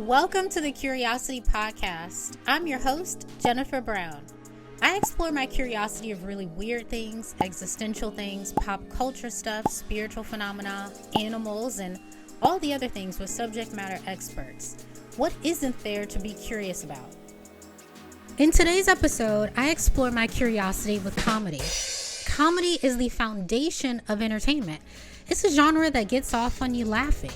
Welcome to the Curiosity Podcast. I'm your host, Jennifer Brown. I explore my curiosity of really weird things, existential things, pop culture stuff, spiritual phenomena, animals, and all the other things with subject matter experts. What isn't there to be curious about? In today's episode, I explore my curiosity with comedy. Comedy is the foundation of entertainment. It's a genre that gets off on you laughing.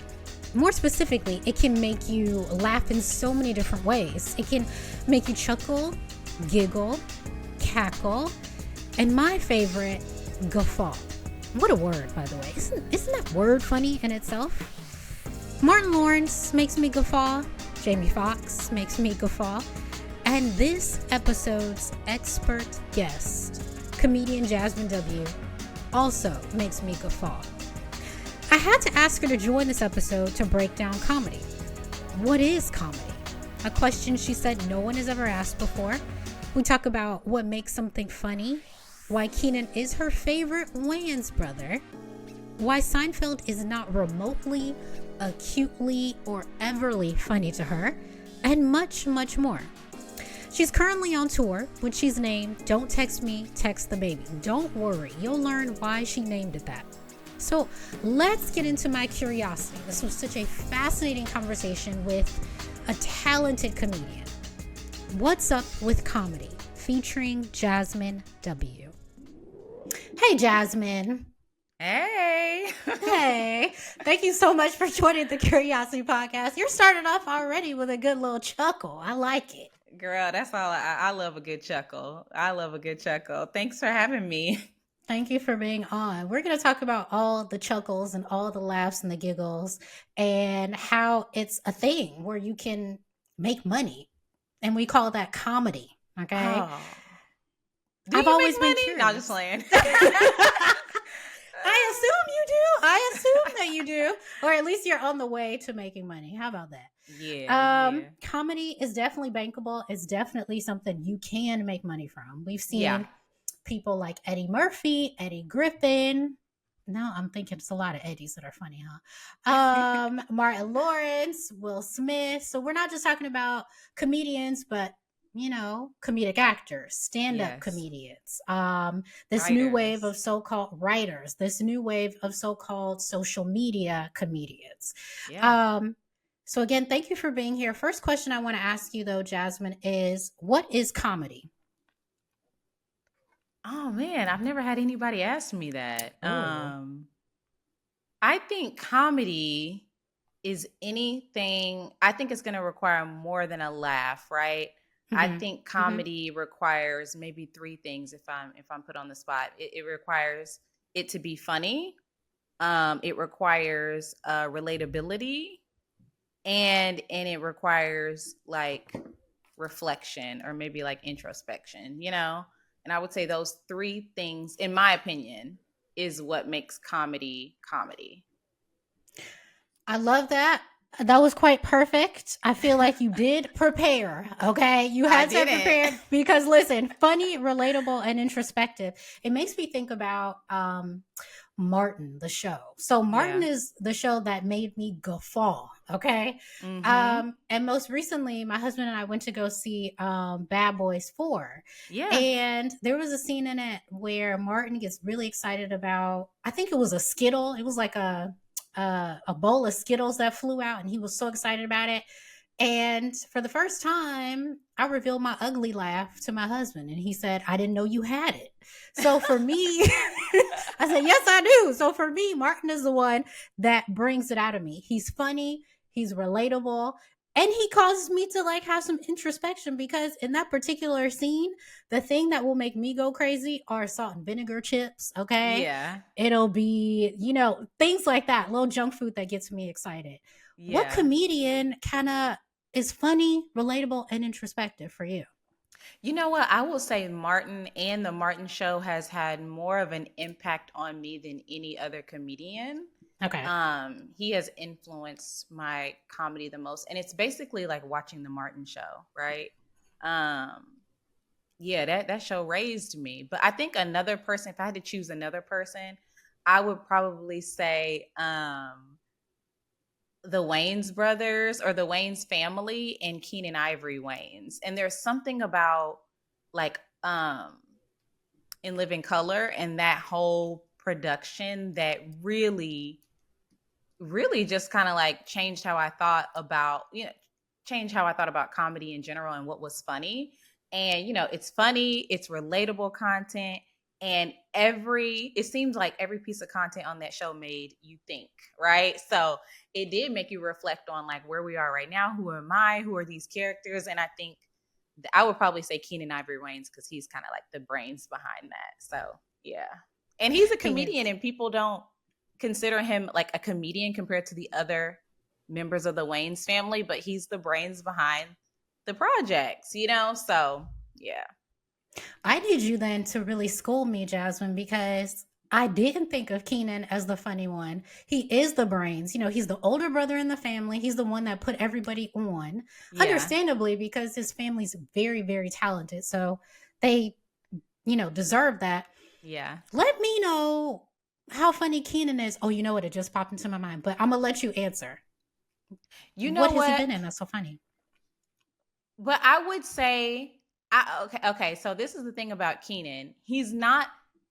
More specifically, it can make you laugh in so many different ways. It can make you chuckle, giggle, cackle, and my favorite, guffaw. What a word, by the way. Isn't that word funny in itself? Martin Lawrence makes me guffaw. Jamie Foxx makes me guffaw. And this episode's expert guest, comedian Jazmyn W, also makes me guffaw. I had to ask her to join this episode to break down comedy. What is comedy? A question she said no one has ever asked before. We talk about what makes something funny, why Keenan is her favorite Wayans brother, why Seinfeld is not remotely, acutely, or everly funny to her, and much, much more. She's currently on tour, which she's named Don't Text Me, Text the Baby. Don't worry, you'll learn why she named it that. So let's get into my curiosity. This was such a fascinating conversation with a talented comedian. What's up with comedy? Featuring Jazmyn W. Hey, Jazmyn. Hey. Hey. Thank you so much for joining the Curiosity Podcast. You're starting off already with a good little chuckle. I like it. Girl, that's all. I love a good chuckle. Thanks for having me. Thank you for being on. We're going to talk about all the chuckles and all the laughs and the giggles and how it's a thing where you can make money. And we call that comedy. Okay. Oh. I've always been curious. No, I'm just playing. I assume you do. I assume that you do. Or at least you're on the way to making money. How about that? Yeah. Comedy is definitely bankable. It's definitely something you can make money from. We've seen people like Eddie Murphy, Eddie Griffin. No, I'm thinking it's a lot of Eddies that are funny, huh? Martin Lawrence, Will Smith. So we're not just talking about comedians, but comedic actors, stand-up comedians. This new wave of so-called writers, this new wave of so-called social media comedians. Yeah. So again, thank you for being here. First question I want to ask you though, Jazmyn, is what is comedy? Oh man, I've never had anybody ask me that. Ooh. I think comedy is anything. I think it's going to require more than a laugh, right? Mm-hmm. I think comedy requires maybe three things. If I'm put on the spot, it requires it to be funny. It requires relatability, and it requires like reflection or maybe like introspection. And I would say those three things, in my opinion, is what makes comedy. I love that. That was quite perfect. I feel like you did prepare, okay? You had to prepare because, listen, funny, relatable, and introspective. It makes me think about Martin, the show. So Martin is the show that made me guffaw, okay? Mm-hmm. And most recently, my husband and I went to go see Bad Boys 4. Yeah. And there was a scene in it where Martin gets really excited about, I think it was a Skittle. It was like a bowl of Skittles that flew out, and he was so excited about it. And for the first time, I revealed my ugly laugh to my husband, and he said, "I didn't know you had it." So for me, I said, "Yes, I do." So for me, Martin is the one that brings it out of me. He's funny, he's relatable, and he causes me to like have some introspection, because in that particular scene, the thing that will make me go crazy are salt and vinegar chips, okay? Yeah. It'll be, things like that, little junk food that gets me excited. Yeah. What comedian kind of is funny, relatable, and introspective for you? You know what? I will say Martin and the Martin Show has had more of an impact on me than any other comedian. Okay. He has influenced my comedy the most, and it's basically like watching the Martin Show, right? That show raised me. But I think another person, if I had to choose another person, I would probably say the Wayans brothers or the Wayans family and Keenan Ivory Wayans. And there's something about like In Living Color and that whole production that really just kind of like changed how I thought about, changed how I thought about comedy in general and what was funny. And, it's funny, it's relatable content. And it seems like every piece of content on that show made you think, right? So it did make you reflect on like where we are right now. Who am I? Who are these characters? And I think I would probably say Keenan Ivory Wayans because he's kind of like the brains behind that. So yeah. And he's a comedian and people don't consider him like a comedian compared to the other members of the Wayans family, but he's the brains behind the projects, So yeah. I need you then to really school me, Jazmyn, because I didn't think of Keenan as the funny one. He is the brains. He's the older brother in the family. He's the one that put everybody on, understandably, because his family's very, very talented. So they, deserve that. Yeah. Let me know how funny Keenan is. Oh, you know what? It just popped into my mind, but I'm going to let you answer. What has he been in that's so funny? But I would say, okay. So this is the thing about Keenan. He's not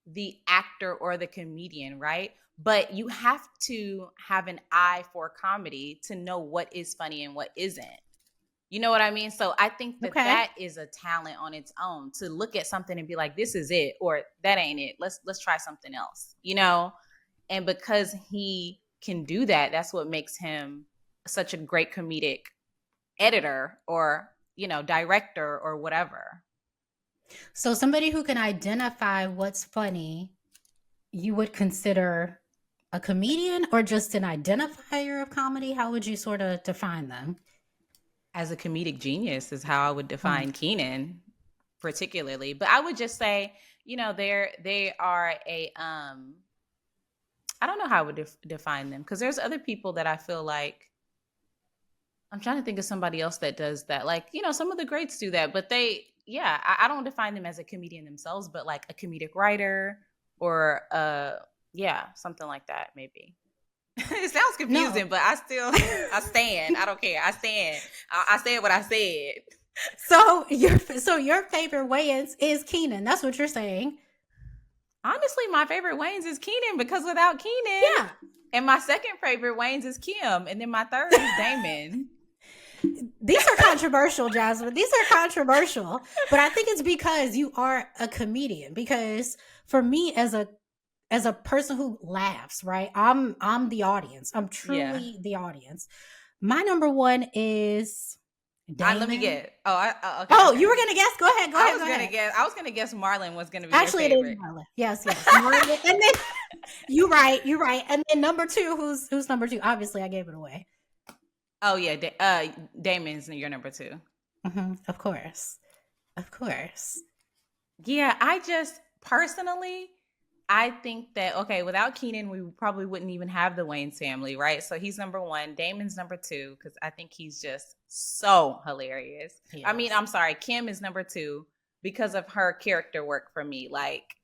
the actor or the comedian, right? But you have to have an eye for comedy to know what is funny and what isn't. You know what I mean? So I think that is a talent on its own to look at something and be like, this is it, or that ain't it. Let's try something else, And because he can do that, that's what makes him such a great comedic editor or, director or whatever. So somebody who can identify what's funny, you would consider a comedian or just an identifier of comedy? How would you sort of define them? As a comedic genius is how I would define Keenan particularly. But I would just say, they are a, I don't know how I would define them because there's other people that I feel like, I'm trying to think of somebody else that does that. Like, some of the greats do that, but I don't define them as a comedian themselves, but like a comedic writer or something like that, maybe. It sounds confusing, but I stand. I don't care. I stand. I said what I said. So your favorite Wayans is Keenan. That's what you're saying. Honestly, my favorite Wayans is Keenan because without Keenan, yeah. And my second favorite Wayans is Kim, and then my third is Damon. These are controversial, Jazmyn. These are controversial, but I think it's because you are a comedian. Because for me, as a person who laughs, right? I'm the audience. I'm truly the audience. My number one is Damon. Let me get. Okay. Oh, you were gonna guess? Go ahead. I was gonna guess Marlon was gonna be actually your favorite. It is Marlon. Yes. Marlon. And then you're right. And then number two, who's number two? Obviously, I gave it away. Oh yeah, Damon's your number two. Mm-hmm. Of course. Yeah, I just personally, I think that without Keenan, we probably wouldn't even have the Wayans family, right? So he's number one. Damon's number two because I think he's just so hilarious. Yes. I mean, I'm sorry, Kim is number two because of her character work for me. Like,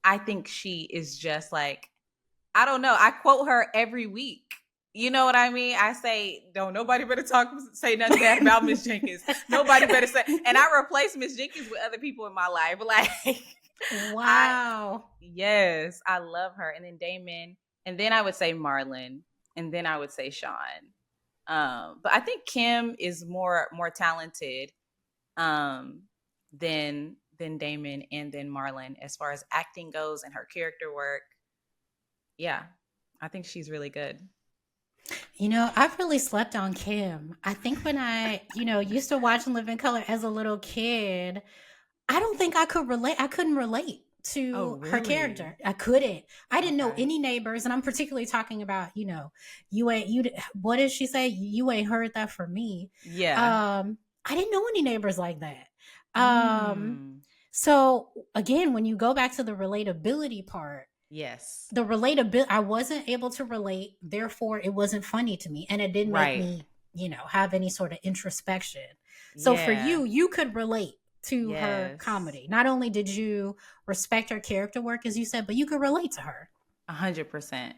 I think she is just like, I don't know. I quote her every week. You know what I mean? I say, nobody better say nothing bad about Miss Jenkins. Nobody better say, and I replace Miss Jenkins with other people in my life. Like, wow. Yes, I love her. And then Damon, and then I would say Marlon, and then I would say Sean. But I think Kim is more talented than Damon and then Marlon as far as acting goes and her character work. Yeah, I think she's really good. I've really slept on Kim. I think when I, used to watch In Living Color as a little kid, I don't think I could relate. I couldn't relate to her character. I couldn't. I didn't know any neighbors. And I'm particularly talking about, what did she say? You ain't heard that from me. Yeah. I didn't know any neighbors like that. So again, when you go back to the relatability part, yes, the relatability, I wasn't able to relate. Therefore, it wasn't funny to me. And it didn't make me, have any sort of introspection. So for you could relate to her comedy. Not only did you respect her character work, as you said, but you could relate to her. 100%.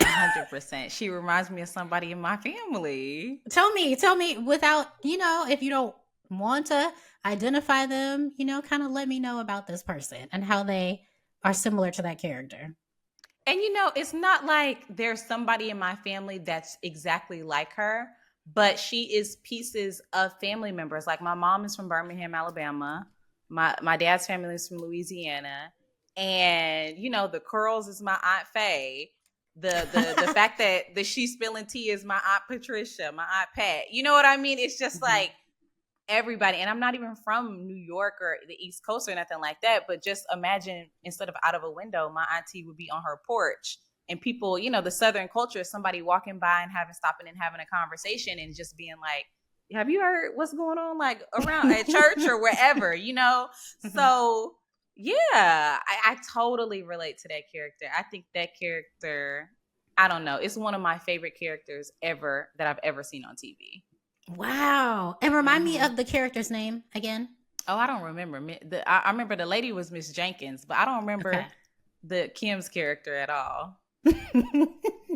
100%. She reminds me of somebody in my family. Tell me without, if you don't want to identify them, kind of let me know about this person and how they are similar to that character. And it's not like there's somebody in my family that's exactly like her, but she is pieces of family members. Like my mom is from Birmingham, Alabama. My dad's family is from Louisiana. And the curls is my Aunt Faye. The fact that she's spilling tea is my Aunt Patricia, my Aunt Pat. You know what I mean? It's just like everybody. And I'm not even from New York or the East Coast or nothing like that, but just imagine, instead of out of a window, my auntie would be on her porch, and people, the Southern culture is somebody walking by and stopping and having a conversation and just being like, have you heard what's going on like around at church or wherever, So yeah, I totally relate to that character. I think that character, I don't know, it's one of my favorite characters ever that I've ever seen on TV. Wow. And remind me of the character's name again. Oh, I don't remember. I remember the lady was Miss Jenkins, but I don't remember the Kim's character at all.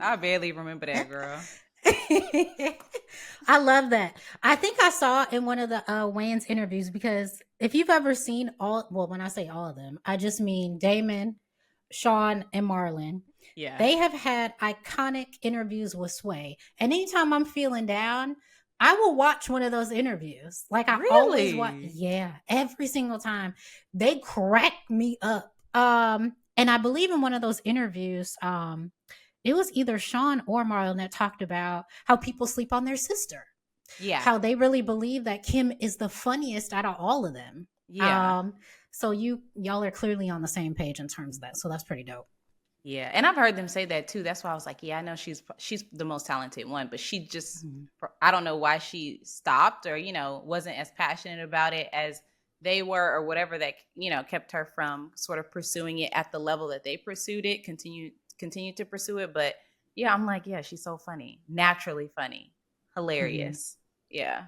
I barely remember that girl. I love that. I think I saw in one of the Wayans interviews, because if you've ever seen when I say all of them, I just mean Damon, Sean, and Marlon. Yeah. They have had iconic interviews with Sway. And anytime I'm feeling down, I will watch one of those interviews. Like I always watch. Yeah, every single time. They crack me up. And I believe in one of those interviews, it was either Sean or Marlon that talked about how people sleep on their sister. Yeah. How they really believe that Kim is the funniest out of all of them. Yeah. So y'all are clearly on the same page in terms of that. So that's pretty dope. Yeah. And I've heard them say that too. That's why I was like, yeah, I know she's the most talented one, but she just, I don't know why she stopped or, wasn't as passionate about it as they were or whatever that, kept her from sort of pursuing it at the level that they pursued it, continue to pursue it. But yeah, I'm like, yeah, she's so funny, naturally funny, hilarious. Yeah.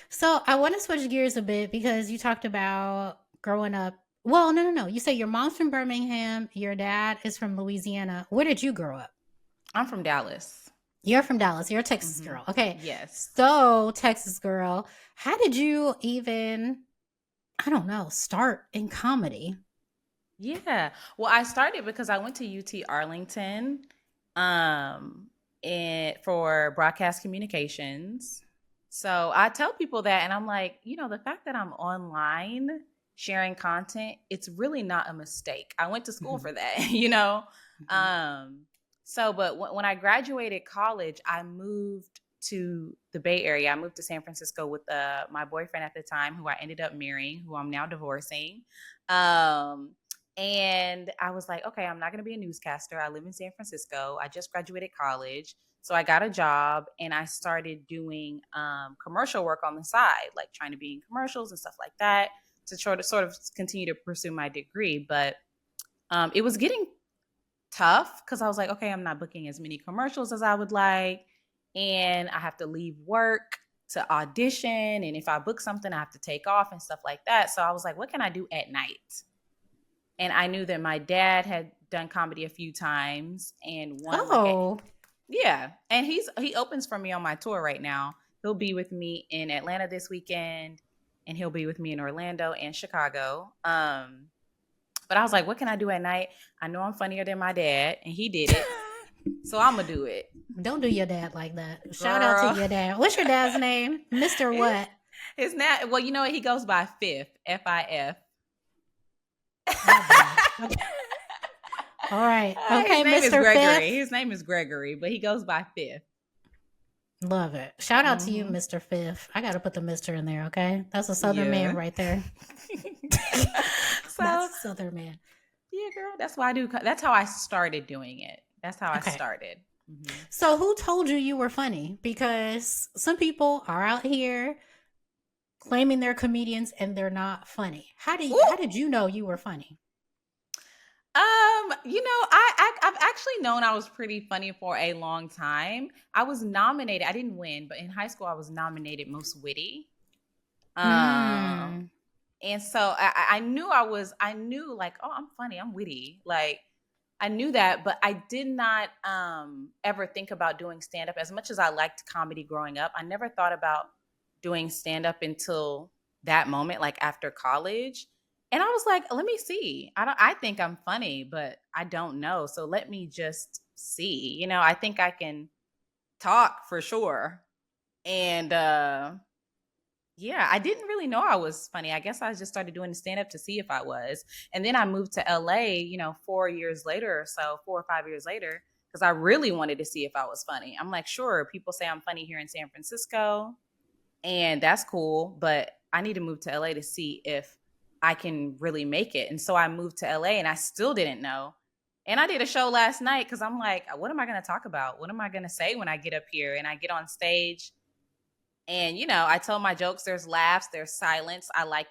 So I want to switch gears a bit because you talked about growing up. Well, no. You say your mom's from Birmingham. Your dad is from Louisiana. Where did you grow up? I'm from Dallas. You're from Dallas. You're a Texas girl. Okay. Yes. So Texas girl, how did you even, I don't know, start in comedy? Yeah. Well, I started because I went to UT Arlington for broadcast communications. So I tell people that, and I'm like, the fact that I'm online sharing content, it's really not a mistake. I went to school for that, but when I graduated college, I moved to the Bay Area. I moved to San Francisco with my boyfriend at the time, who I ended up marrying, who I'm now divorcing. And I was like, okay, I'm not going to be a newscaster. I live in San Francisco. I just graduated college. So I got a job and I started doing commercial work on the side, like trying to be in commercials and stuff like that to try to sort of continue to pursue my degree. But it was getting tough because I was like, okay, I'm not booking as many commercials as I would like. And I have to leave work to audition. And if I book something, I have to take off and stuff like that. So I was like, what can I do at night? And I knew that my dad had done comedy a few times and yeah. And he opens for me on my tour right now. He'll be with me in Atlanta this weekend and he'll be with me in Orlando and Chicago. But I was like, what can I do at night? I know I'm funnier than my dad and he did it. So I'm going to do it. Don't do your dad like that. Girl. Shout out to your dad. What's your dad's name? Mr. What? It's not, well, he goes by Fifth, F-I-F. All right. Okay, His name Mr. is Gregory. Fifth. His name is Gregory, but he goes by Fifth. Love it. Shout out to you, Mr. Fifth. I got to put the Mr. in there, okay? That's a Southern man right there. That's a Southern man. Yeah, girl. That's why I do. That's how I started doing it. That's how I started. Mm-hmm. So who told you were funny? Because some people are out here claiming they're comedians and they're not funny. How did you know you were funny? I've actually known I was pretty funny for a long time. I was nominated. I didn't win, but in high school I was nominated most witty. And so I knew like, oh, I'm funny. I'm witty. Like, I knew that, but I did not ever think about doing stand-up. As much as I liked comedy growing up, I never thought about doing stand-up until that moment, like after college. And I was like, let me see. I think I'm funny, but I don't know. So let me just see. I think I can talk for sure. And yeah, I didn't really know I was funny. I guess I just started doing stand-up to see if I was. And then I moved to LA, 4 years later or so, 4 or 5 years later, because I really wanted to see if I was funny. I'm like, sure, people say I'm funny here in San Francisco, and that's cool, but I need to move to LA to see if I can really make it. And so I moved to LA and I still didn't know. And I did a show last night because I'm like, what am I going to talk about? What am I going to say when I get up here and I get on stage? And I tell my jokes. There's laughs, there's silence. I like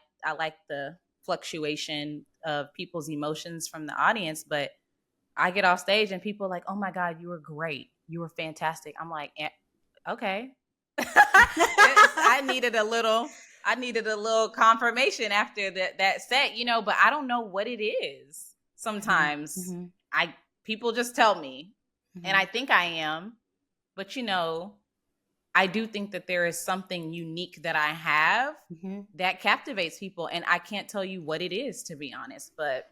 the fluctuation of people's emotions from the audience. But I get off stage and people are like, "Oh my God, you were great. You were fantastic." I'm like, okay. I needed a little confirmation after that set, but I don't know what it is. Sometimes people just tell me, and I think I am, but I do think that there is something unique that I have that captivates people, and I can't tell you what it is, to be honest, but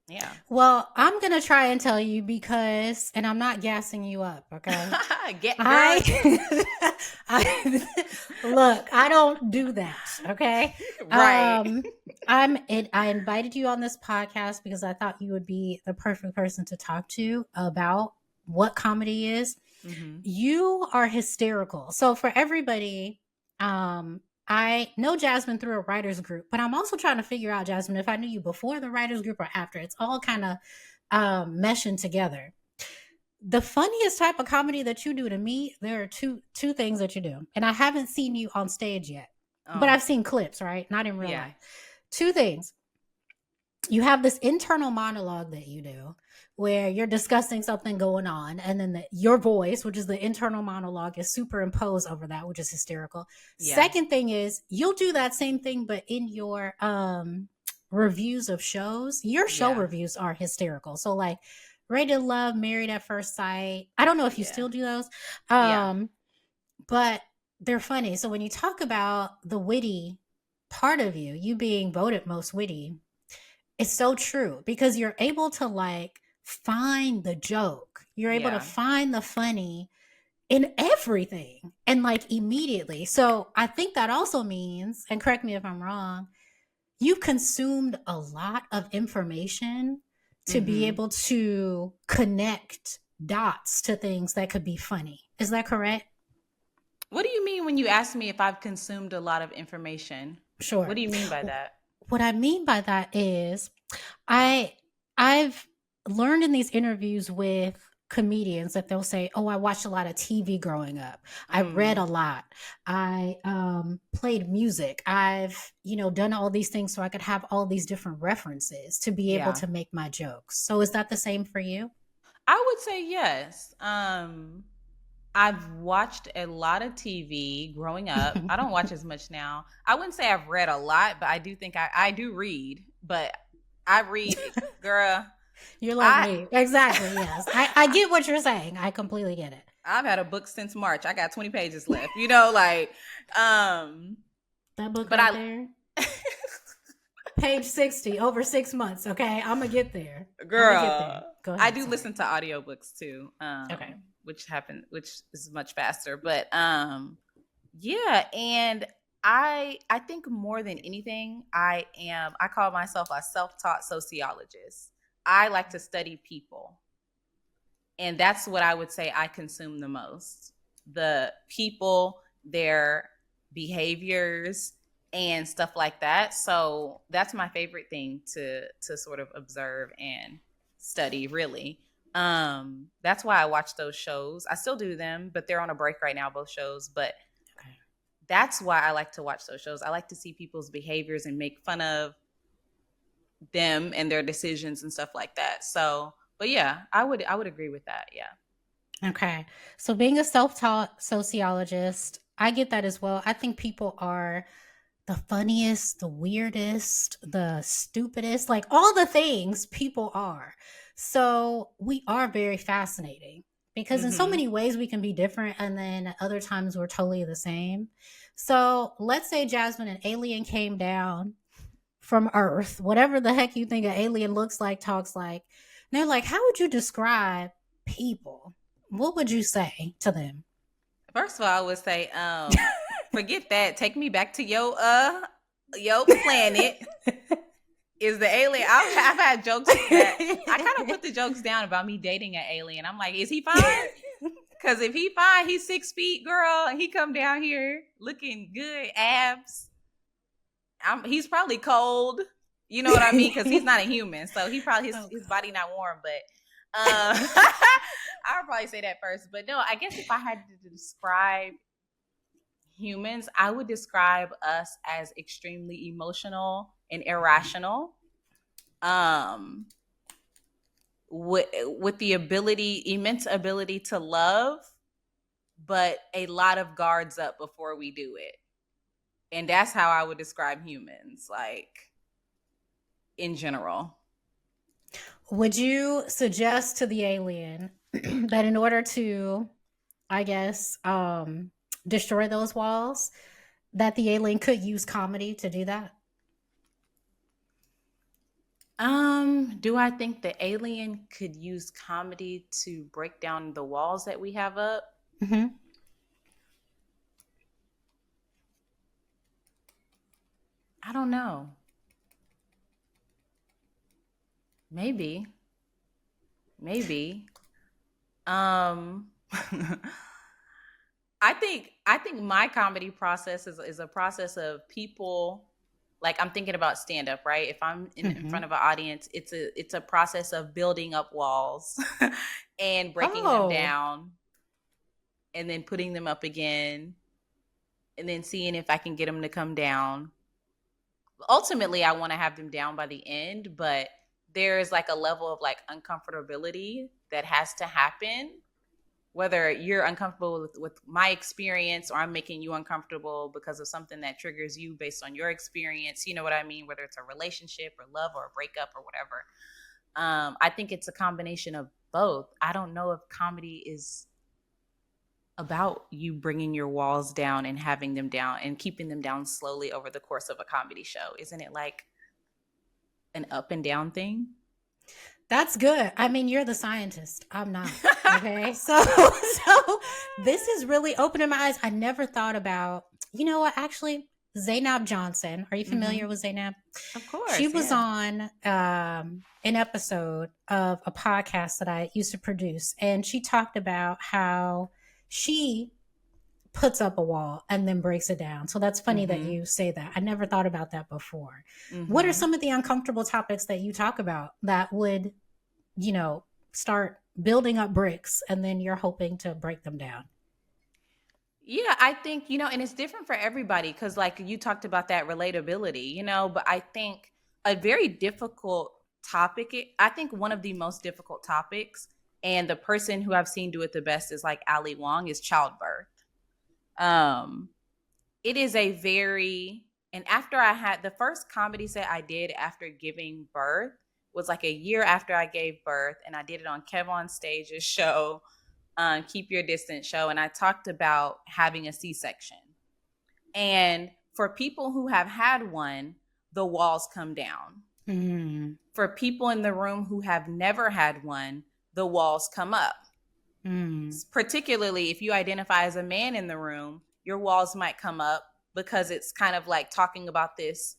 yeah. Well, I'm going to try and tell you because, and I'm not gassing you up, okay? Look, I don't do that, okay? Right. I invited you on this podcast because I thought you would be the perfect person to talk to about what comedy is. You are hysterical. So for everybody, I know Jazmyn through a writer's group, but I'm also trying to figure out, Jazmyn, if I knew you before the writer's group or after. It's all kind of meshing together. The funniest type of comedy that you do to me, there are two things that you do. And I haven't seen you on stage yet, but I've seen clips, right? Not in real life. Two things. You have this internal monologue that you do where you're discussing something going on, and then your voice, which is the internal monologue, is superimposed over that, which is hysterical. Yeah. Second thing is you'll do that same thing, but in your reviews of shows, your show reviews are hysterical. So like Rated Love, Married at First Sight. I don't know if you still do those, but they're funny. So when you talk about the witty part of you being voted most witty, it's so true because you're able to like find the joke. You're able to find the funny in everything and like immediately. So I think that also means, and correct me if I'm wrong, you've consumed a lot of information to be able to connect dots to things that could be funny. Is that correct? What do you mean when you ask me if I've consumed a lot of information? Sure. What do you mean by that? What I mean by that is I've learned in these interviews with comedians that they'll say, "Oh, I watched a lot of TV growing up. I read a lot. I played music. I've, done all these things so I could have all these different references to be able to make my jokes." So is that the same for you? I would say yes. I've watched a lot of TV growing up. I don't watch as much now. I wouldn't say I've read a lot, but I do think I do read. But I read, girl. You're like me. Exactly, yes. I get what you're saying. I completely get it. I've had a book since March. I got 20 pages left. That book there. Page 60, over 6 months, okay? I'm going to get there. Girl. Go ahead, I do listen to audiobooks too. Okay. Which is much faster. But yeah, and I think more than anything, I call myself a self-taught sociologist. I like to study people. And that's what I would say I consume the most. The people, their behaviors, and stuff like that. So that's my favorite thing to sort of observe and study, really. That's why I watch those shows. I still do them, but they're on a break right now, both shows. But that's why I like to watch those shows. I like to see people's behaviors and make fun of them and their decisions and stuff like that. So, but yeah, I would agree with that. Yeah. Okay. So being a self-taught sociologist, I get that as well. I think people are the funniest, the weirdest, the stupidest, like all the things people are. So we are very fascinating because in so Mm-hmm. many ways we can be different, and then other times we're totally the same. So let's say, Jazmyn, an alien came down from Earth, whatever the heck you think an alien looks like, talks like. And they're like, how would you describe people? What would you say to them? First of all, I would say, forget that. Take me back to your planet. Is the alien? I've had jokes that I kind of put the jokes down about me dating an alien. I'm like, is he fine? Because if he fine, he's 6 feet, girl, and he come down here looking good, abs. He's probably cold. You know what I mean? Because he's not a human, so he probably his body not warm. But I would probably say that first. But no, I guess if I had to describe humans, I would describe us as extremely emotional and irrational. With the immense ability to love, but a lot of guards up before we do it. And that's how I would describe humans, like in general. Would you suggest to the alien that in order to, I guess, destroy those walls, that the alien could use comedy to do that? Do I think the alien could use comedy to break down the walls that we have up? Mm-hmm. I don't know. Maybe. Um I think my comedy process is a process of people, like I'm thinking about stand up, right? If I'm in front of an audience, it's a process of building up walls and breaking them down and then putting them up again and then seeing if I can get them to come down. Ultimately, I want to have them down by the end, but there's like a level of like uncomfortability that has to happen, whether you're uncomfortable with my experience or I'm making you uncomfortable because of something that triggers you based on your experience. You know what I mean? Whether it's a relationship or love or a breakup or whatever. I think it's a combination of both. I don't know if comedy is about you bringing your walls down and having them down and keeping them down slowly over the course of a comedy show. Isn't it like an up and down thing? That's good. I mean, you're the scientist. I'm not. Okay. So this is really opening my eyes. I never thought about, you know what, actually, Zainab Johnson. Are you familiar with Zainab? Of course. She was on an episode of a podcast that I used to produce, and she talked about how she puts up a wall and then breaks it down. So that's funny that you say that. I never thought about that before. What are some of the uncomfortable topics that you talk about that would, start building up bricks and then you're hoping to break them down? Yeah, I think, and it's different for everybody because, like, you talked about that relatability, but I think a very difficult topic, I think one of the most difficult topics, and the person who I've seen do it the best is like Ali Wong, is childbirth. It is and after I had the first comedy set I did after giving birth was like a year after I gave birth, and I did it on Kev on Stage's show, Keep Your Distance show, and I talked about having a C-section. And for people who have had one, the walls come down. Mm. For people in the room who have never had one, the walls come up. Mm. Particularly if you identify as a man in the room, your walls might come up because it's kind of like talking about this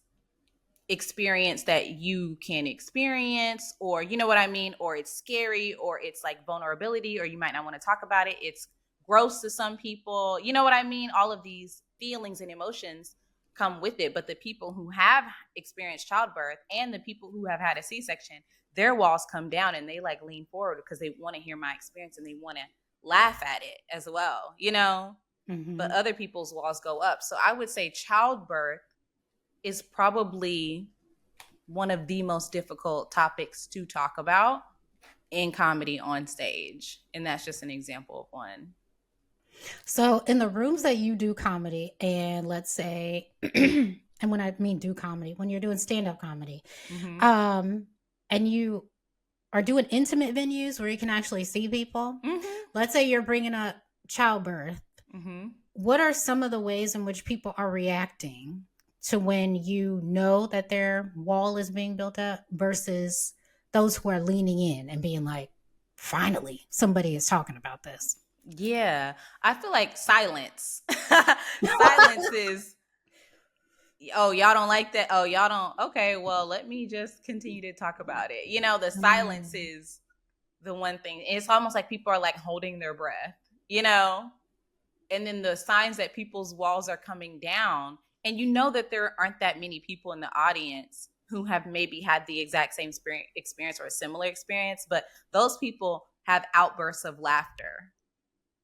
experience that you can experience, or you know what I mean, or it's scary, or it's like vulnerability, or you might not want to talk about it. It's gross to some people. You know what I mean? All of these feelings and emotions come with it. But the people who have experienced childbirth and the people who have had a C-section, their walls come down and they like lean forward because they want to hear my experience and they want to laugh at it as well, But other people's walls go up. So I would say childbirth is probably one of the most difficult topics to talk about in comedy on stage. And that's just an example of one. So in the rooms that you do comedy, and let's say, and when I mean do comedy, when you're doing stand-up comedy, and you are doing intimate venues where you can actually see people. Mm-hmm. Let's say you're bringing up childbirth. Mm-hmm. What are some of the ways in which people are reacting to when you know that their wall is being built up versus those who are leaning in and being like, finally, somebody is talking about this? Yeah, I feel like silence. Silence is, oh, y'all don't like that. Oh, y'all don't. Okay, well, let me just continue to talk about it. The silence is the one thing. It's almost like people are like holding their breath, and then the signs that people's walls are coming down, and that there aren't that many people in the audience who have maybe had the exact same experience or a similar experience, but those people have outbursts of laughter.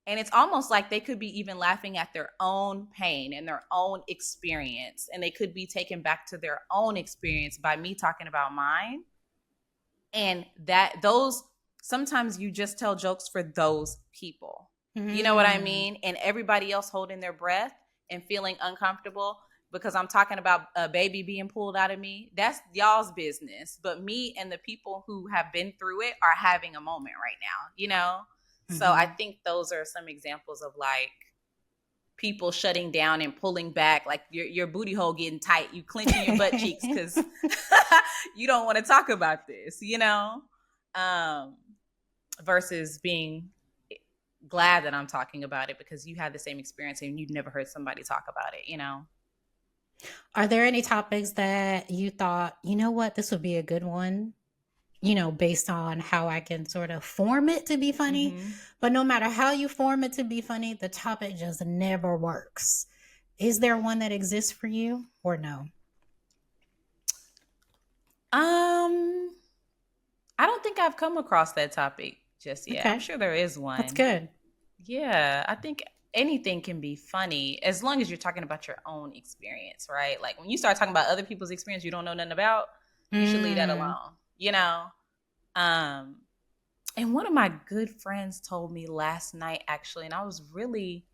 And it's almost like they could be even laughing at their own pain and their own experience. And they could be taken back to their own experience by me talking about mine. And sometimes you just tell jokes for those people. You know what I mean? And everybody else holding their breath and feeling uncomfortable because I'm talking about a baby being pulled out of me. That's y'all's business. But me and the people who have been through it are having a moment right now, So I think those are some examples of like people shutting down and pulling back, like your booty hole getting tight, you clenching your butt cheeks because you don't want to talk about this, versus being glad that I'm talking about it because you had the same experience and you've never heard somebody talk about it, Are there any topics that you thought, you know what, this would be a good one? Based on how I can sort of form it to be funny. Mm-hmm. But no matter how you form it to be funny, the topic just never works. Is there one that exists for you or no? I don't think I've come across that topic just yet. Okay. I'm sure there is one. That's good. Yeah, I think anything can be funny as long as you're talking about your own experience, right? Like when you start talking about other people's experience you don't know nothing about, you should leave that alone. And one of my good friends told me last night, actually, and I was really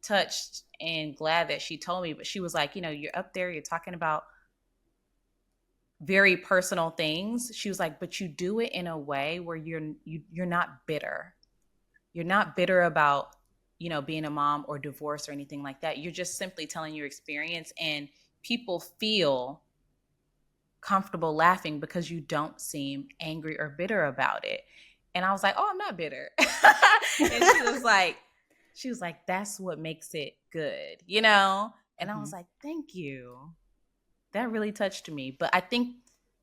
touched and glad that she told me, but she was like, you're up there, you're talking about very personal things. She was like, but you do it in a way where you're not bitter. You're not bitter about, being a mom or divorce or anything like that. You're just simply telling your experience and people feel comfortable laughing because you don't seem angry or bitter about it. And I was like, oh, I'm not bitter. And she was like, that's what makes it good, And I was like, thank you. That really touched me. But I think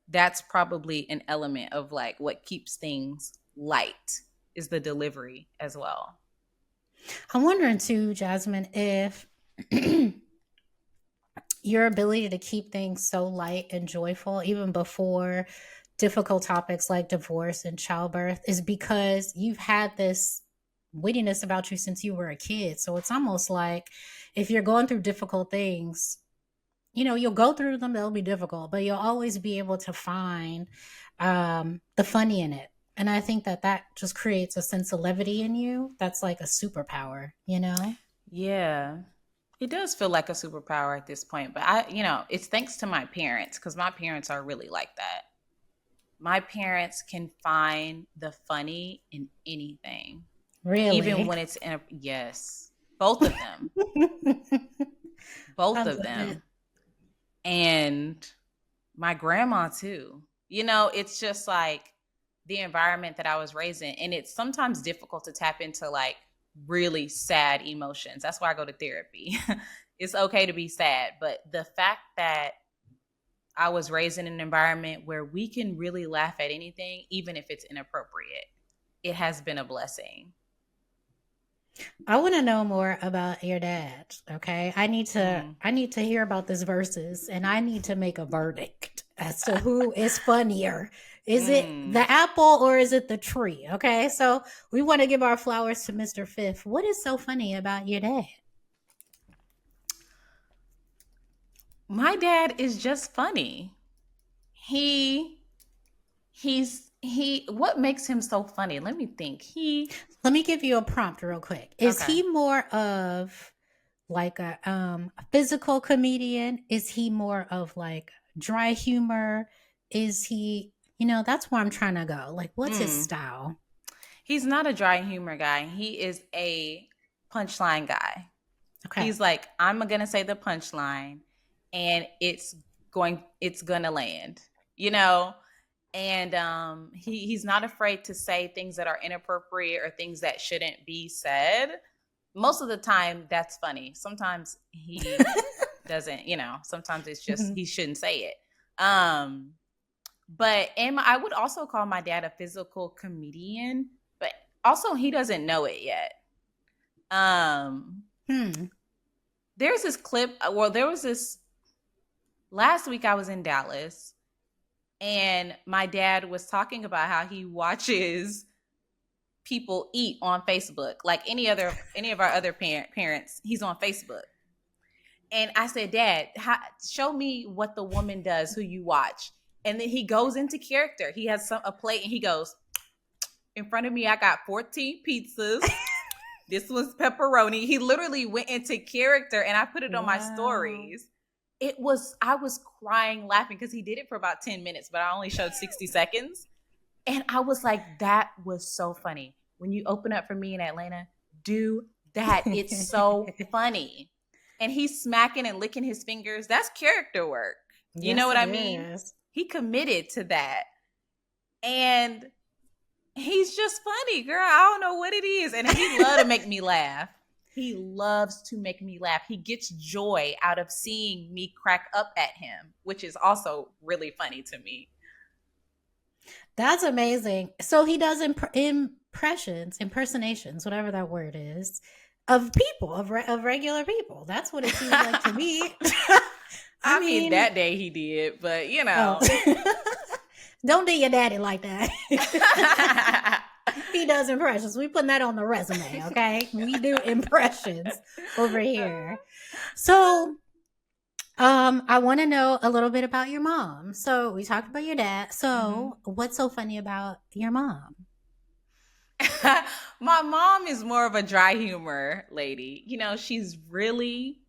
that's probably an element of like what keeps things light is the delivery as well. I'm wondering too, Jazmyn, if your ability to keep things so light and joyful, even before difficult topics like divorce and childbirth, is because you've had this wittiness about you since you were a kid. So it's almost like if you're going through difficult things, you'll go through them, they'll be difficult, but you'll always be able to find the funny in it. And I think that just creates a sense of levity in you. That's like a superpower, Yeah. It does feel like a superpower at this point, but it's thanks to my parents because my parents are really like that. My parents can find the funny in anything. Really? Even when it's yes, both of them. Both of them. And my grandma too. It's just like the environment that I was raised in. And it's sometimes difficult to tap into like really sad emotions. That's why I go to therapy. It's okay to be sad. But the fact that I was raised in an environment where we can really laugh at anything, even if it's inappropriate, it has been a blessing. I want to know more about your dad. Okay. I need to hear about this verses and I need to make a verdict as to who is funnier. Is it the apple or is it the tree? Okay. So we want to give our flowers to Mr. Fifth. What is so funny about your dad? My dad is just funny. What makes him so funny? Let me think. Let me give you a prompt real quick. Is he more of like a physical comedian? Is he more of like dry humor? Is he, That's where I'm trying to go. Like, what's his Mm. style? He's not a dry humor guy. He is a punchline guy. Okay. He's like, I'm gonna say the punchline, and it's gonna land, And he's not afraid to say things that are inappropriate or things that shouldn't be said. Most of the time, that's funny. Sometimes he doesn't. Sometimes it's just he shouldn't say it. But I would also call my dad a physical comedian, but also he doesn't know it yet. There's this clip. Well, there was this last week. I was in Dallas, and my dad was talking about how he watches people eat on Facebook, like any of our other parents. He's on Facebook, and I said, "Dad, show me what the woman does who you watch." And then he goes into character. He has a plate, and he goes, "In front of me, I got 14 pizzas." This was pepperoni. He literally went into character, and I put it on my stories. I was crying laughing because he did it for about 10 minutes, but I only showed 60 seconds. And I was like, that was so funny. When you open up for me in Atlanta, do that. It's so funny. And he's smacking and licking his fingers. That's character work. You know what I mean? Is. He committed to that. And he's just funny, girl. I don't know what it is. And he loves to make me laugh. He loves to make me laugh. He gets joy out of seeing me crack up at him, which is also really funny to me. That's amazing. So he does impersonations, whatever that word is, of people, of regular people. That's what it seems like to me. I mean, that day he did, but Oh. Don't do your daddy like that. He does impressions. We putting that on the resume, okay? We do impressions over here. So, I want to know a little bit about your mom. So we talked about your dad. So what's so funny about your mom? My mom is more of a dry humor lady. She's really,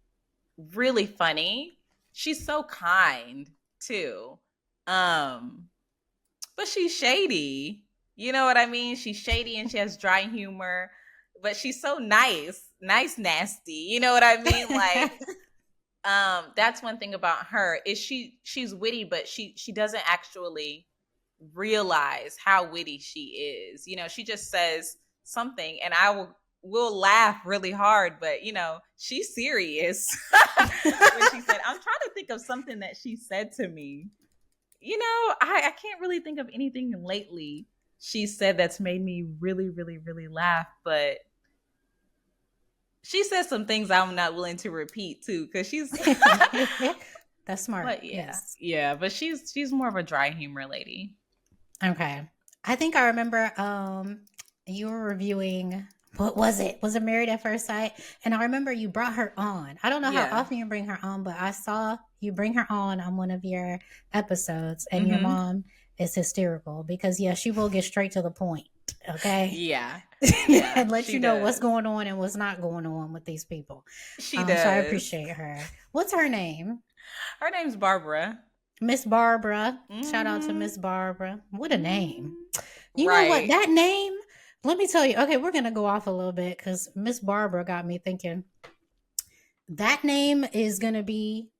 really funny. She's so kind too. But she's shady. You know what I mean? She's shady and she has dry humor, but she's so nice, nasty. You know what I mean? Like, that's one thing about her is she's witty, but she doesn't actually realize how witty she is. She just says something and we'll laugh really hard, but she's serious. When she said, I'm trying to think of something that she said to me. I can't really think of anything lately she said that's made me really, really, really laugh, but she says some things I'm not willing to repeat too, because she's that's smart. But yeah, but she's more of a dry humor lady. Okay, I think I remember you were reviewing. What was it? Was it Married at First Sight? And I remember you brought her on. I don't know how often you bring her on, but I saw you bring her on one of your episodes, and your mom is hysterical because she will get straight to the point. Okay. Yeah. And let you know what's going on and what's not going on with these people. She does. So I appreciate her. What's her name? Her name's Barbara. Miss Barbara. Shout out to Miss Barbara. What a name. You know what? That name, let me tell you. Okay, we're going to go off a little bit because Miss Barbara got me thinking. That name is going to be,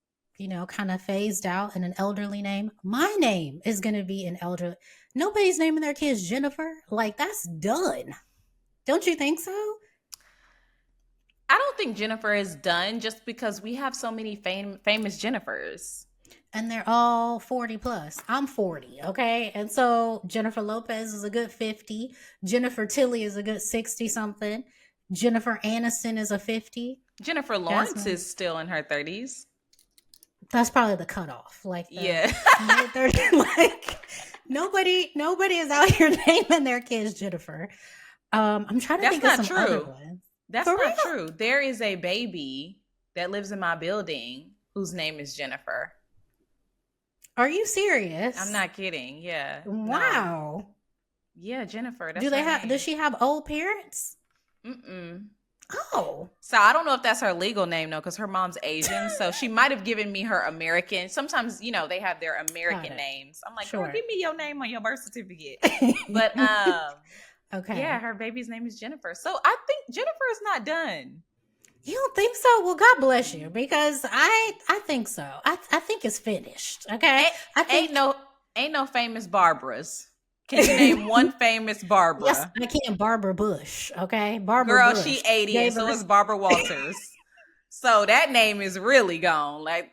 kind of phased out in an elderly name. My name is going to be an elderly. Nobody's naming their kids Jennifer. Like, that's done. Don't you think so? I don't think Jennifer is done just because we have so many famous Jennifers. And they're all 40 plus. I'm 40, okay? And so Jennifer Lopez is a good 50. Jennifer Tilly is a good 60-something. Jennifer Aniston is a 50. Jennifer Lawrence is still in her 30s. That's probably the cutoff. Like, yeah. Like, nobody is out here naming their kids Jennifer. I'm trying to think of some other ones. That's not true. There is a baby that lives in my building whose name is Jennifer. Are you serious? I'm not kidding. Yeah. Wow. No. Yeah, Jennifer. Does she have old parents? I Oh. So I don't know if that's her legal name, though, because her mom's Asian. So she might have given me her American. Sometimes, they have their American names. I'm like, girl, give me your name on your birth certificate. But okay. Yeah, her baby's name is Jennifer. So I think Jennifer is not done. You don't think so? Well, God bless you, because I think so. I think it's finished. Okay. I think ain't no famous Barbaras. Can you name one famous Barbara? Yes, I can. Barbara Bush. Okay. Barbara Girl, Bush. she 80 and so is Barbara Walters. So that name is really gone. Like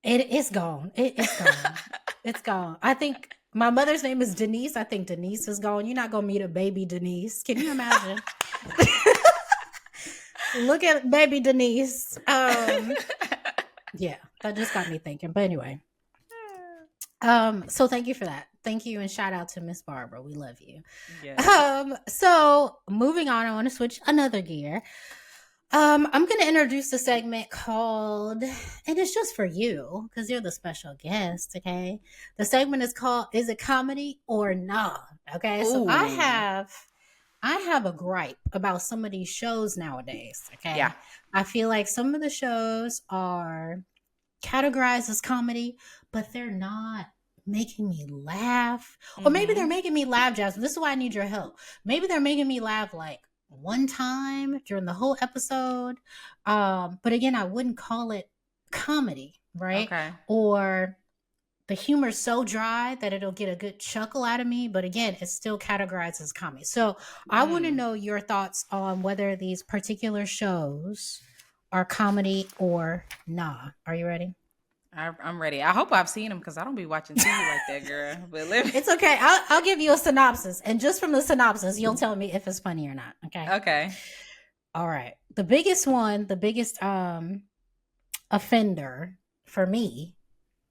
it's gone. It's gone. It's gone. I think my mother's name is Denise. I think Denise is gone. You're not gonna meet a baby Denise. Can you imagine? Look at baby Denise. Yeah, that just got me thinking. But anyway. So thank you for that. Thank you, and shout out to Miss Barbara. We love you. Yeah. So moving on, I want to switch another gear. I'm going to introduce a segment called, and it's just for you because you're the special guest. Okay, the segment is called "Is it comedy or nah?" Okay, Ooh. So I have a gripe about some of these shows nowadays. Okay, yeah, I feel like some of the shows are categorized as comedy, but they're not making me laugh. Or maybe they're making me laugh, Jazmyn. This is why I need your help. Maybe they're making me laugh like one time during the whole episode. But again, I wouldn't call it comedy, right? Okay. Or the humor's so dry that it'll get a good chuckle out of me. But again, it's still categorized as comedy. So I want to know your thoughts on whether these particular shows are comedy or nah. Are you ready? I'm ready. I hope I've seen them because I don't be watching TV like that, girl. But it's okay. I'll give you a synopsis, and just from the synopsis, you'll tell me if it's funny or not. Okay. Okay. All right. The biggest offender for me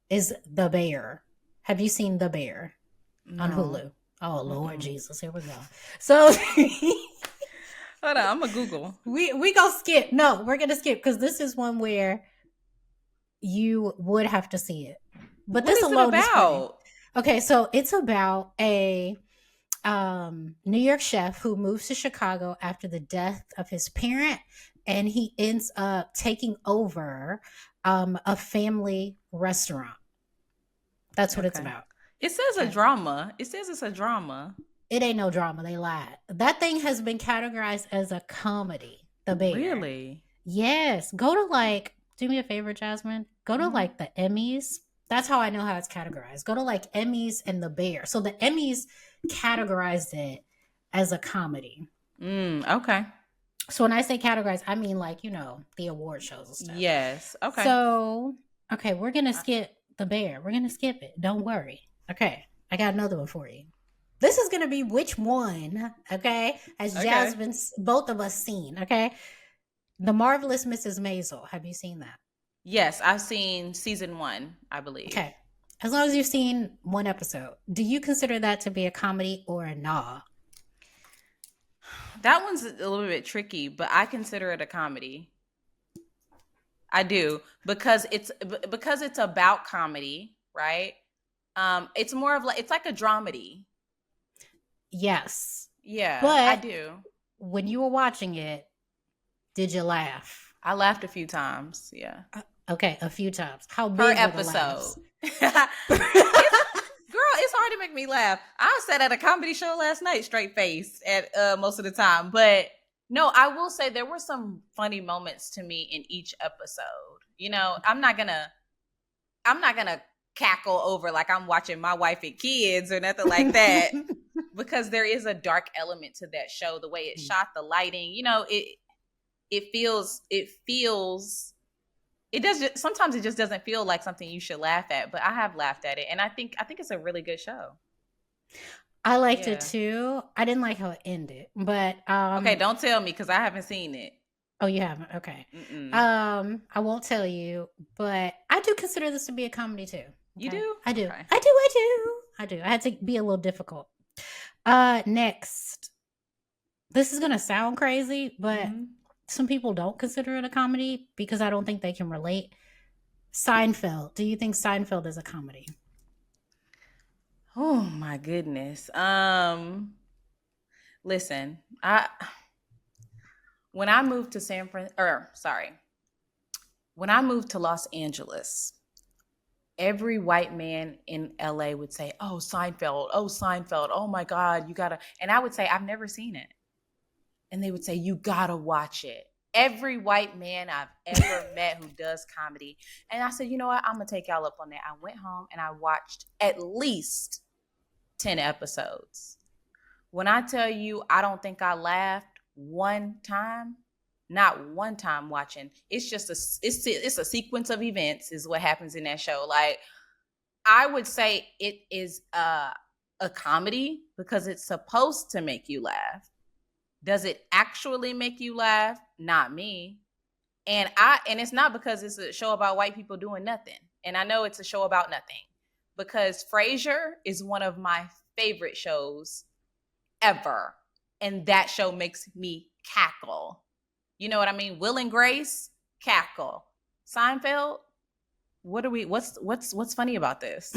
is The Bear. Have you seen The Bear on Hulu? Oh Lord Jesus, here we go. So. Hold on, I'm gonna Google. We go skip. No, we're gonna skip because this is one where you would have to see it. But this alone is funny. Okay, so it's about a New York chef who moves to Chicago after the death of his parent, and he ends up taking over a family restaurant. That's what it's about. It says a drama. It says it's a drama. It ain't no drama. They lied. That thing has been categorized as a comedy. The Bear. Really? Yes. Go to do me a favor, Jazmyn. Go to the Emmys. That's how I know how it's categorized. Go to Emmys and The Bear. So the Emmys categorized it as a comedy. Okay. So when I say categorized, I mean the award shows and stuff. Yes. Okay. So, okay, we're going to skip The Bear. We're going to skip it. Don't worry. Okay. I got another one for you. This is going to be which one, okay, has Jazmyn's, both of us seen, okay? The Marvelous Mrs. Maisel. Have you seen that? Yes, I've seen season 1, I believe. Okay. As long as you've seen one episode, do you consider that to be a comedy or a nah? That one's a little bit tricky, but I consider it a comedy. I do, because it's about comedy, right? It's more of it's like a dramedy. Yes. Yeah, but I do. When you were watching it, did you laugh? I laughed a few times. Yeah. Okay, a few times. How big per episode? Girl, it's hard to make me laugh. I sat at a comedy show last night, straight face at most of the time. But no, I will say there were some funny moments to me in each episode. I'm not gonna cackle over like I'm watching My Wife and Kids or nothing like that. Because there is a dark element to that show, the way it's shot, the lighting, it feels sometimes it just doesn't feel like something you should laugh at, but I have laughed at it, and I think it's a really good show. I liked it too. I didn't like how it ended, but okay, don't tell me because I haven't seen it. Oh, you haven't? Okay. I won't tell you, but I do consider this to be a comedy too. Okay? You do? I do. Okay. I do. I had to be a little difficult. Next, this is gonna sound crazy, but some people don't consider it a comedy because I don't think they can relate. Seinfeld. Do you think Seinfeld is a comedy? Oh my goodness. Listen, When I moved to when I moved to Los Angeles, every white man in LA would say, "Oh, Seinfeld, oh, Seinfeld, oh my God, you gotta," and I would say, "I've never seen it." And they would say, "You gotta watch it." Every white man I've ever met who does comedy. And I said, you know what? I'm gonna take y'all up on that. I went home and I watched at least 10 episodes. When I tell you, I don't think I laughed one time, not one time watching. It's just it's a sequence of events is what happens in that show. Like, I would say it is a comedy because it's supposed to make you laugh. Does it actually make you laugh? Not me. And it's not because it's a show about white people doing nothing. And I know it's a show about nothing because Frasier is one of my favorite shows ever. And that show makes me cackle. You know what I mean? Will and Grace, cackle. Seinfeld, what's funny about this?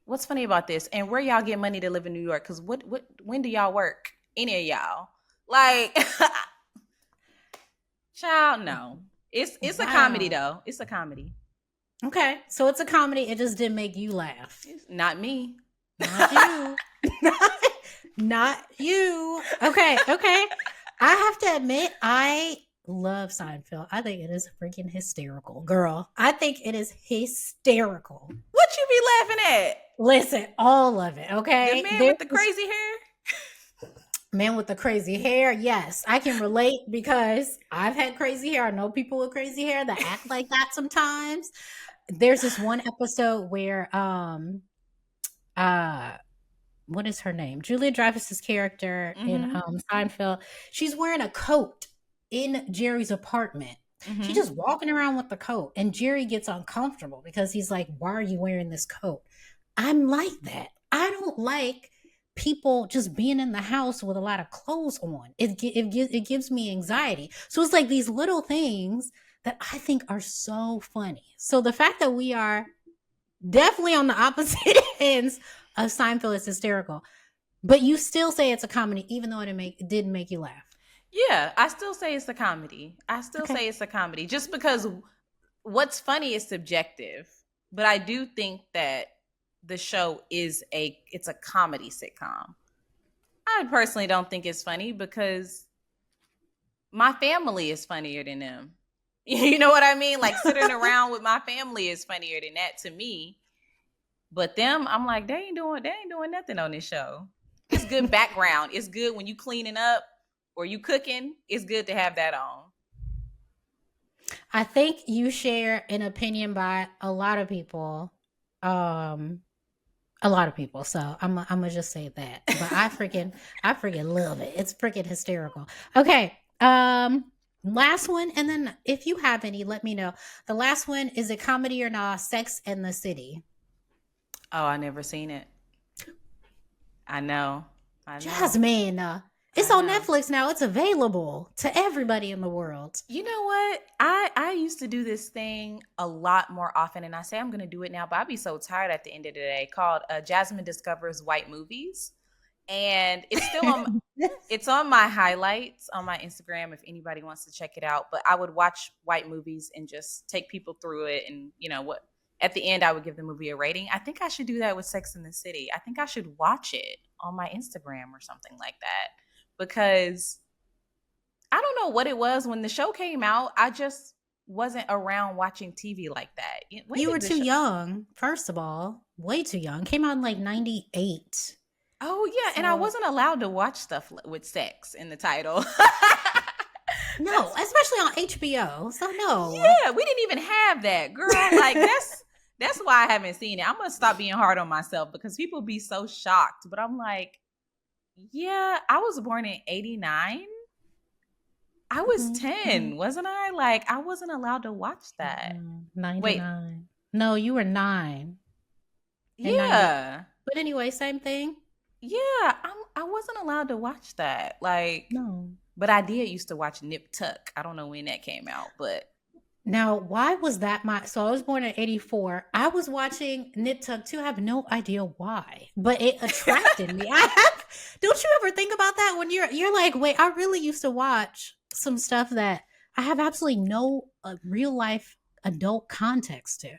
What's funny about this? And where y'all get money to live in New York? Because when do y'all work? Any of y'all? Like, child, no. It's a comedy though. It's a comedy. Okay, so it's a comedy. It just didn't make you laugh. Not me. Not you. Not you. Okay. I have to admit, I love Seinfeld. I think it is freaking hysterical, girl. I think it is hysterical. What you be laughing at? Listen, all of it. Okay, the man with the crazy hair. Man with the crazy hair, yes, I can relate because I've had crazy hair. I know people with crazy hair that act like that sometimes. There's this one episode where what is her name? Julia Dreyfus's character in Seinfeld. She's wearing a coat in Jerry's apartment. She's just walking around with the coat, and Jerry gets uncomfortable because he's like, "Why are you wearing this coat?" I'm like that. I don't like people just being in the house with a lot of clothes on. It gives me anxiety. So it's like these little things that I think are so funny. So the fact that we are definitely on the opposite ends of Seinfeld is hysterical. But you still say it's a comedy, even though it didn't make you laugh. Yeah, I still say it's a comedy. Say it's a comedy just because what's funny is subjective. But I do think that the show is it's a comedy sitcom. I personally don't think it's funny because my family is funnier than them. You know what I mean? Like sitting around with my family is funnier than that to me. But them, I'm like, they ain't doing nothing on this show. It's good background. It's good when you cleaning up or you cooking. It's good to have that on. I think you share an opinion by a lot of people. So I'm gonna just say that. But I freaking love it. It's freaking hysterical. Okay. Last one, and then if you have any, let me know. The last one is a comedy or not? Sex and the City. Oh, I never seen it. I know. Jazmyn, it's on Netflix now. It's available to everybody in the world. You know what? I used to do this thing a lot more often, and I say I'm going to do it now, but I'd be so tired at the end of the day, called Jazmyn Discovers White Movies. And it's still on it's on my highlights on my Instagram if anybody wants to check it out. But I would watch white movies and just take people through it, and you know what? At the end, I would give the movie a rating. I think I should do that with Sex and the City. I think I should watch it on my Instagram or something like that. Because I don't know what it was when the show came out. I just wasn't around watching TV like that. You were too young, first of all. Way too young. Came out in like 98. Oh, yeah. And I wasn't allowed to watch stuff with sex in the title. No, especially on HBO. So no. Yeah, we didn't even have that, girl. Like that's why I haven't seen it. I'm going to stop being hard on myself because people be so shocked. But I'm like, yeah, I was born in 89. I was 10, wasn't I? Like, I wasn't allowed to watch that. 99. Wait. No, you were 9. Yeah. But anyway, same thing. Yeah, I wasn't allowed to watch that. Like, no. But I did used to watch Nip Tuck. I don't know when that came out, but. Now, why was that so I was born in 84. I was watching Nip Tuck too. I have no idea why, but it attracted me. I Don't you ever think about that when you're like, wait, I really used to watch some stuff that I have absolutely no real life adult context to.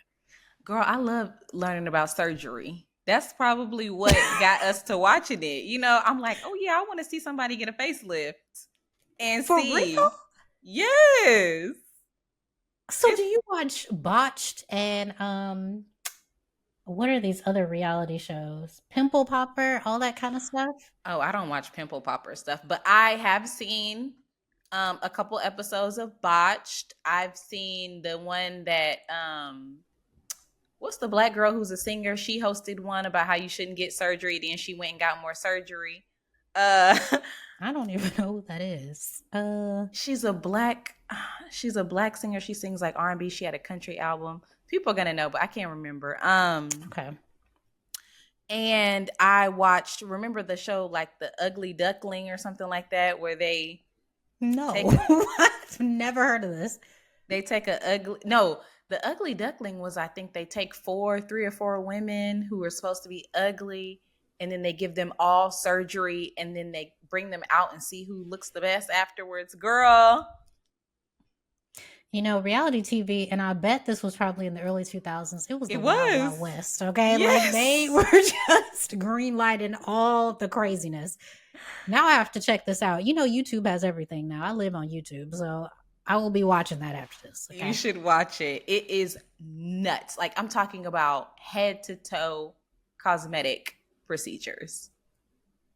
Girl, I love learning about surgery. That's probably what got us to watching it. You know, I'm like, oh yeah, I want to see somebody get a facelift and For real? see. Yes. So It's do you watch Botched and what are these other reality shows? Pimple Popper, all that kind of stuff? Oh, I don't watch pimple popper stuff, but I have seen a couple episodes of Botched. I've seen the one that what's the black girl who's a singer? She hosted one about how you shouldn't get surgery, then she went and got more surgery. Uh I don't even know who that is. she's a black she's a black singer. She sings like R&B. She had a country album. People are gonna know, but I can't remember. Okay. And I watched, remember the show like The Ugly Duckling or something like that, where they No. take I've never heard of this. they take a ugly no, The Ugly Duckling was, I think they take three or four women who are supposed to be ugly, and then they give them all surgery, and then they bring them out and see who looks the best afterwards. Girl. You know, reality TV, and I bet this was probably in the early 2000s. It was It the Wild was. Wild West, okay? Yes. Like, they were just green lighting all the craziness. Now I have to check this out. You know, YouTube has everything now. I live on YouTube, so I will be watching that after this. Okay? You should watch it. It is nuts. Like, I'm talking about head to toe cosmetic procedures.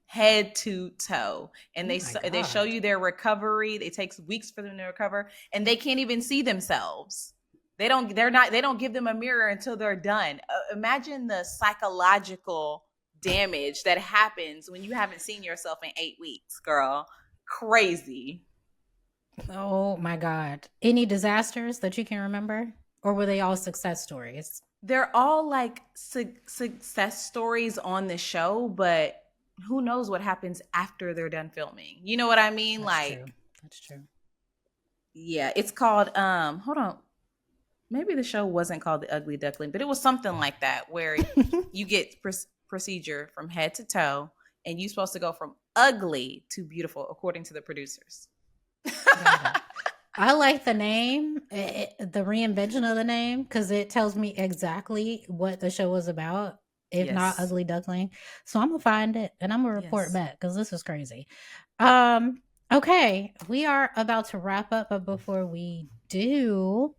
Head to toe. And Oh they my show God. you their recovery. It takes weeks for them to recover, and they can't even see themselves. They don't give them a mirror until they're done. Imagine the psychological damage that happens when you haven't seen yourself in 8 weeks, girl. Crazy. Oh my God. Any disasters that you can remember? Or were they all success stories? They're all like success stories on the show, but who knows what happens after they're done filming. You know what I mean? That's Like, true. That's true. yeah, it's called hold on. Maybe the show wasn't called The Ugly Duckling, but it was something like that, where you get procedure from head to toe, and you're supposed to go from ugly to beautiful according to the producers. Got it. I like the name, the reinvention of the name, because it tells me exactly what the show was about, if not Yes. Ugly Duckling. So I'm gonna find it and I'm gonna report Yes. back because this is crazy. Okay, we are about to wrap up, but before we do,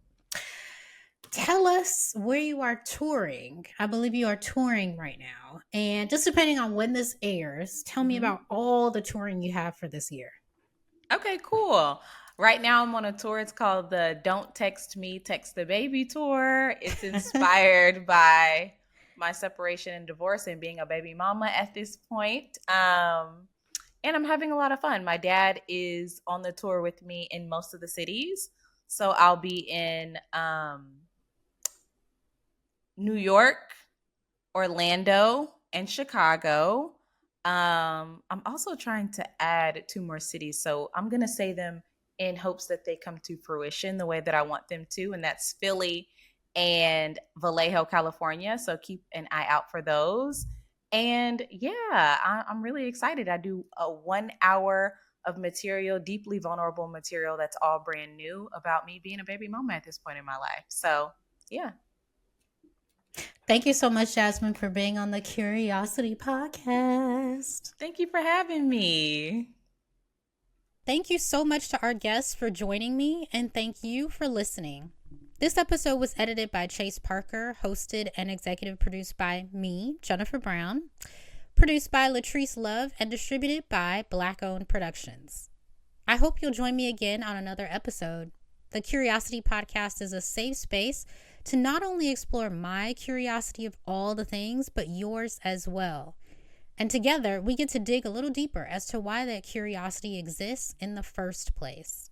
tell us where you are touring. I believe you are touring right now, and just depending on when this airs, tell me Mhm. about all the touring you have for this year. Okay, cool. Right now I'm on a tour. It's called the Don't Text Me, Text the Baby tour. It's inspired by my separation and divorce and being a baby mama at this point. And I'm having a lot of fun. My dad is on the tour with me in most of the cities. So I'll be in New York, Orlando, and Chicago. I'm also trying to add 2 more cities. So I'm going to say them in hopes that they come to fruition the way that I want them to. And that's Philly and Vallejo, California. So keep an eye out for those. And yeah, I'm really excited. I do a 1 hour of material, deeply vulnerable material that's all brand new about me being a baby mama at this point in my life. So yeah. Thank you so much, Jazmyn, for being on the Curiosity Podcast. Thank you for having me. Thank you so much to our guests for joining me, and thank you for listening. This episode was edited by Chase Parker, hosted and executive produced by me, Jennifer Brown, produced by Latrice Love, and distributed by Black Owned Productions. I hope you'll join me again on another episode. The Curiosity Podcast is a safe space to not only explore my curiosity of all the things, but yours as well. And together, we get to dig a little deeper as to why that curiosity exists in the first place.